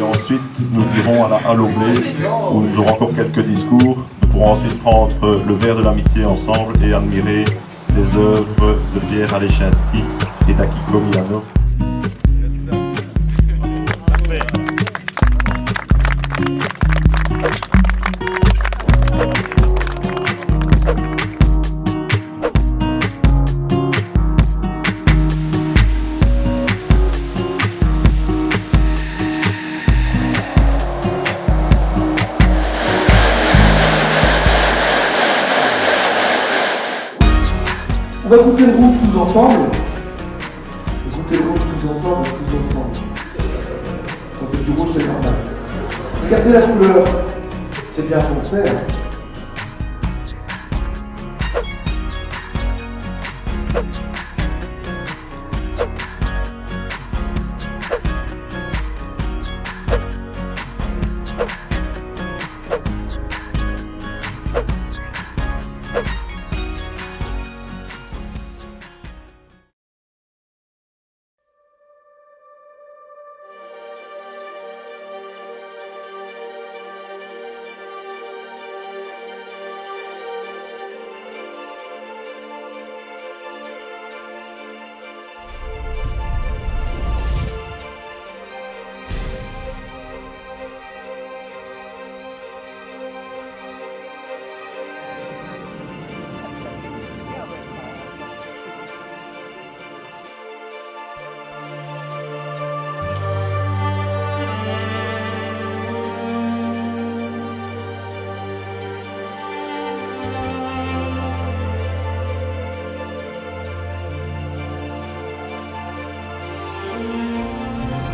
ensuite, nous irons à la Halle au Blé, où nous aurons encore quelques discours. Nous pourrons ensuite prendre le verre de l'amitié ensemble et admirer les œuvres de Pierre Alechinski et d'Akiko Milano. On va goûter le rouge tous ensemble. Goûter le rouge tous ensemble, tous ensemble. Quand c'est du rouge, c'est normal. Regardez la couleur. C'est bien foncé. Hein.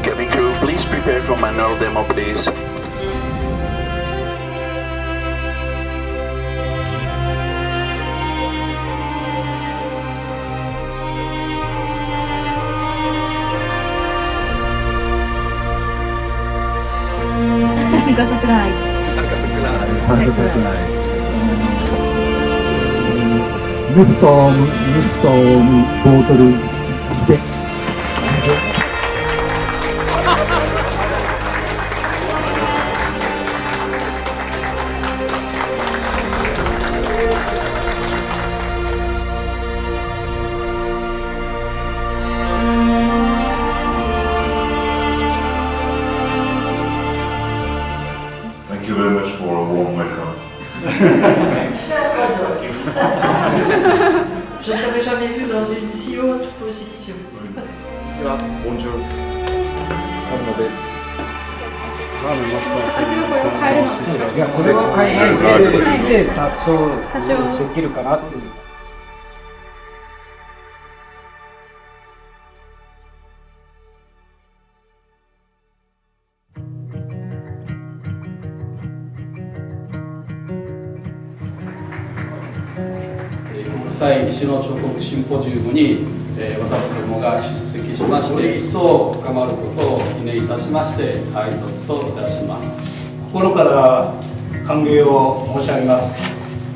Cabin crew, please prepare for manual demo, please. 무서움 보도를 기대. Thank you very much for a warm welcome. Je ne t'avais jamais vu dans une si haute position. Bonjour. Anno-des. いや、これは海外で多少できるかなっていう。国際石の彫刻シンポジウムに、私どもが出席しまして、一層深まることを記念いたしまして挨拶といたします。心から歓迎を申し上げます。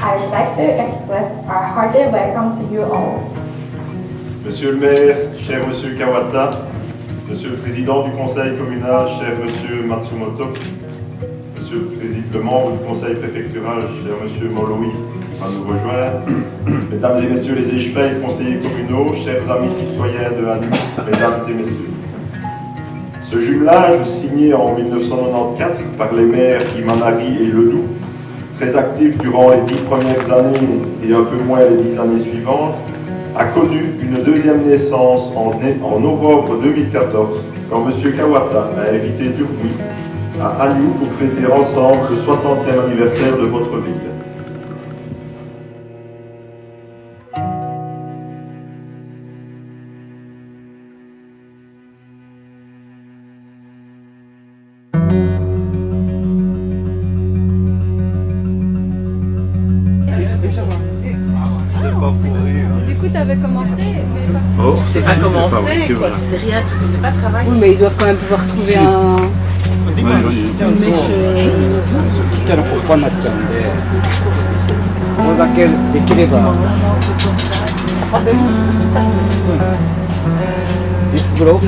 I'd like to express our hearty welcome to you all. Monsieur le maire, cher monsieur Kawata, monsieur le président du conseil communal, cher monsieur Matsumoto, monsieur le membre du conseil préfectural, cher monsieur Moloi, à nous rejoindre, mesdames et messieurs les échevins et conseillers communaux, chers amis citoyens de Hannu, mesdames et messieurs. Ce jumelage, signé en 1994 par les maires Imanari et Ledoux, très actifs durant les 10 premières années et un peu moins les 10 années suivantes, a connu une deuxième naissance en novembre 2014, quand M. Kawata a invité Durbuy à Hannu pour fêter ensemble le 60e anniversaire de votre ville. Du coup, t'avais commencé, mais pas... Oh, c'est pas commencé, quoi. Tu sais rien, tu sais pas travailler. Oui, mais ils doivent quand même pouvoir trouver un... ちっちゃなコッパになっちゃうんで、これだけできれば。This block,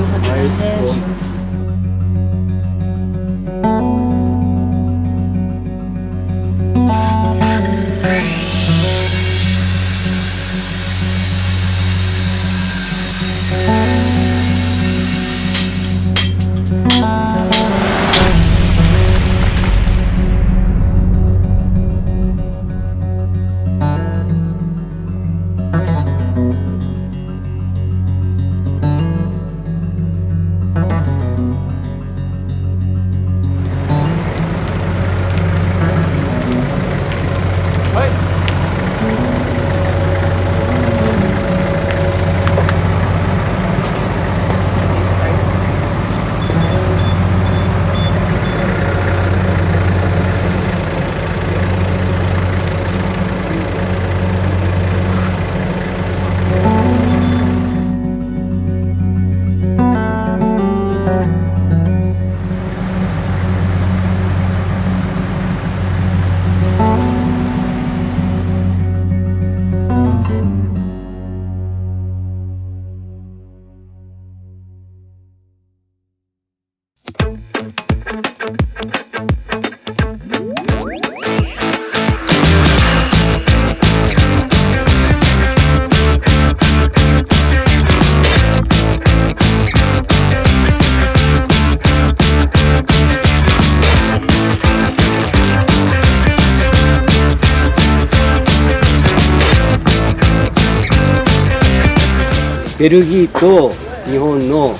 ベルギーと日本の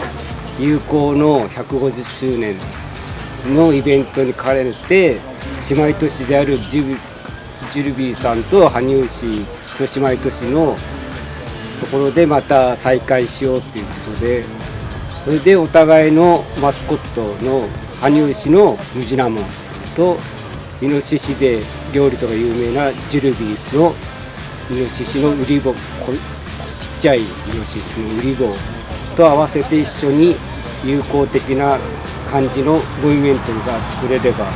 友好の150周年のイベントに兼ねて姉妹都市であるジュルビーさんと羽生市の姉妹都市のところでまた再会しようということで、それでお互いのマスコットの羽生市のムジナモンとイノシシで料理とか有名なジュルビーのイノシシのウリボ、ちっちゃいイノシシのウリボと合わせて一緒に友好的な感じのムーブメントが作れれば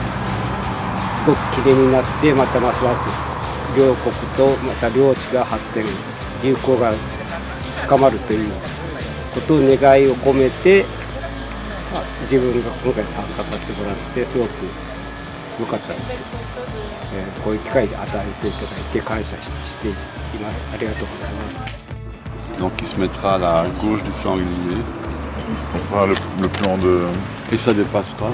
すごく綺麗になって、またますます両国とまた両市が発展友好が深まるということを願いを込めて自分が今回参加させてもらってすごく良かったです。こういう機会で与えていただいて感謝しています。ありがとうございます。Donc il se mettra à la gauche du sanglier. On fera le plan de... Et ça dépassera.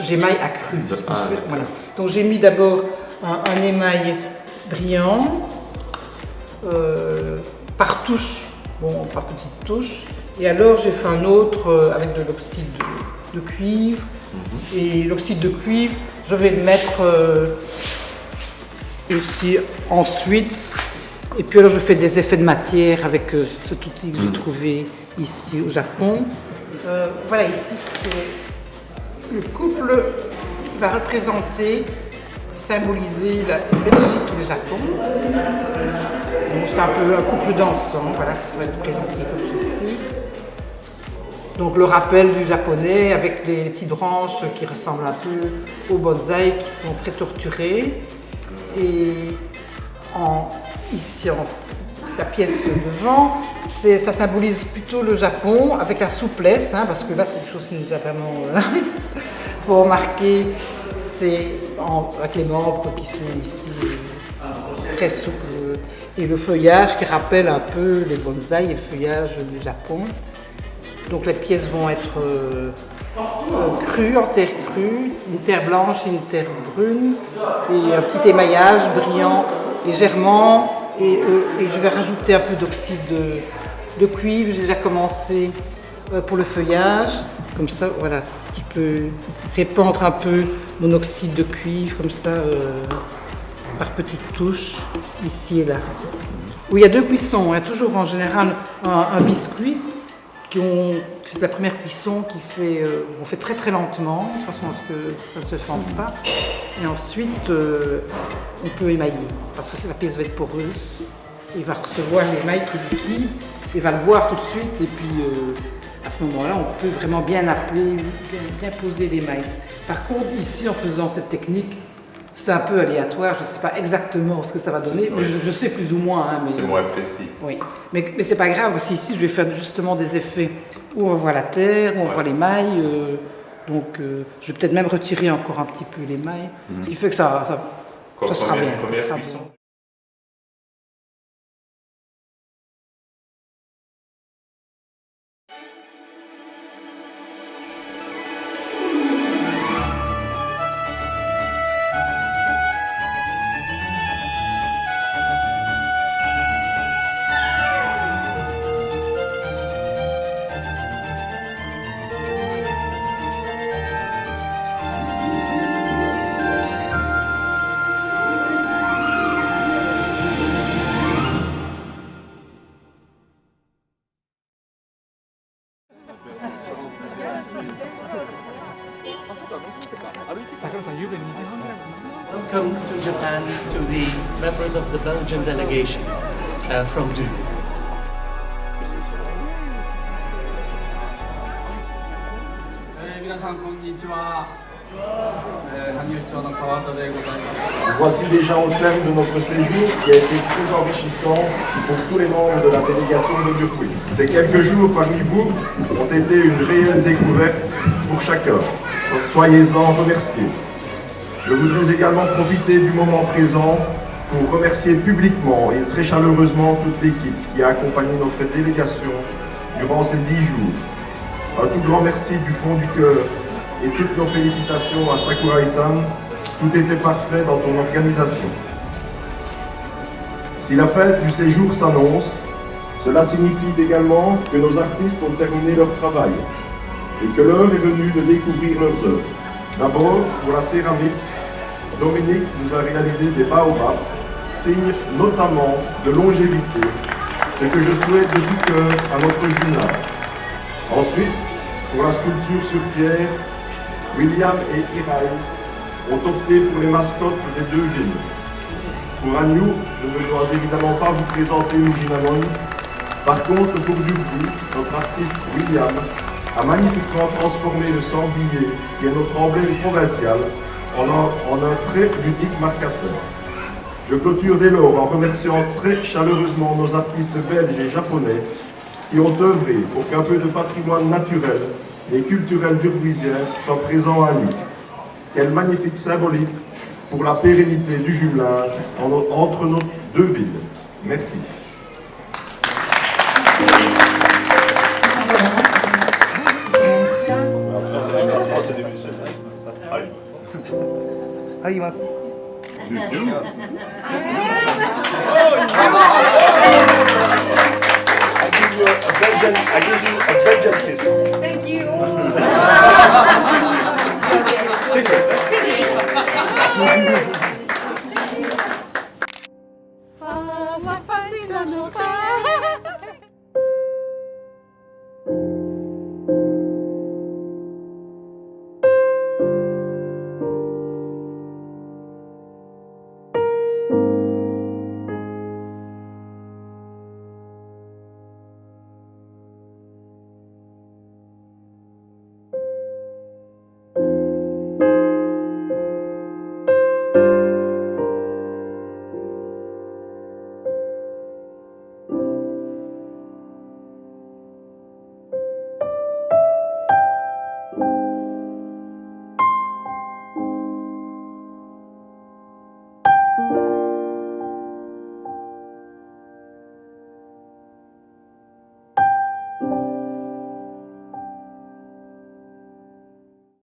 J'émaille accru. Voilà. Donc j'ai mis d'abord un émail brillant par touche, bon, par petite touche, et alors j'ai fait un autre avec de l'oxyde de cuivre, et l'oxyde de cuivre je vais le mettre aussi ensuite, et puis alors je fais des effets de matière avec cet outil que j'ai trouvé ici au Japon. Voilà, ici c'est le couple qui va représenter, symboliser la Belgique et le Japon. C'est un peu un couple dansant, voilà, ça serait présenté comme ceci. Donc le rappel du japonais avec les petites branches qui ressemblent un peu aux bonsaïs qui sont très torturées. Et ici, la pièce devant, ça symbolise plutôt le Japon avec la souplesse, hein, parce que là c'est quelque chose qui nous a vraiment... faut remarquer, c'est avec les membres qui sont ici très souples. Et le feuillage qui rappelle un peu les bonsaïs et le feuillage du Japon. Donc les pièces vont être crues, en terre crue, une terre blanche et une terre brune, et un petit émaillage brillant légèrement. Et je vais rajouter un peu d'oxyde de cuivre. J'ai déjà commencé pour le feuillage. Comme ça, voilà, je peux répandre un peu mon oxyde de cuivre, comme ça, par petites touches, ici et là. Oui, il y a deux cuissons. Il y a toujours en général un biscuit. C'est la première cuisson on fait très très lentement, de façon à ce que ça ne se fende pas. Et ensuite, on peut émailler, parce que la pièce va être poreuse. Il va recevoir l'émail qui est liquide, il va le boire tout de suite, et puis à ce moment-là, on peut vraiment bien appeler, bien poser l'émail. Par contre, ici, en faisant cette technique, c'est un peu aléatoire, je ne sais pas exactement ce que ça va donner, mais je sais plus ou moins. Hein, c'est moins précis. Oui, mais c'est pas grave, parce qu'ici je vais faire justement des effets où on voit la terre, où on voit l'émail, donc je vais peut-être même retirer encore un petit peu l'émail, ce qui fait que ça sera bien. Welcome to Japan to the members of the Belgian delegation from Duke. 皆さんこんにちは。羽生市長の川田でございます。 Voici déjà au terme de notre séjour qui a été très enrichissant pour tous les membres de la délégation de Durbuy. Ces quelques jours parmi vous ont été une réelle découverte pour chacun. Soyez-en remerciés. Je voudrais également profiter du moment présent pour remercier publiquement et très chaleureusement toute l'équipe qui a accompagné notre délégation durant ces 10 jours. Un tout grand merci du fond du cœur et toutes nos félicitations à Sakurai-san. Tout était parfait dans ton organisation. Si la fête du séjour s'annonce, cela signifie également que nos artistes ont terminé leur travail et que l'heure est venue de découvrir leurs œuvres. D'abord, pour la céramique, Dominique nous a réalisé des baobabs, signe notamment de longévité, ce que je souhaite de tout cœur à notre jumelage. Ensuite, pour la sculpture sur pierre, William et Irai ont opté pour les mascottes des deux villes. Pour Agnew, je ne dois évidemment pas vous présenter Mujinamon. Par contre, pour Durbuy, notre artiste William a magnifiquement transformé le sanglier, qui est notre emblème provincial, en un très ludique marcasseur. Je clôture dès lors en remerciant très chaleureusement nos artistes belges et japonais qui ont œuvré pour qu'un peu de patrimoine naturel et culturel durbuisien soit présent à nous. Quelle magnifique symbolique pour la pérennité du jumelage entre nos deux villes. Merci. I give you a Belgian kiss. Thank you. Secret.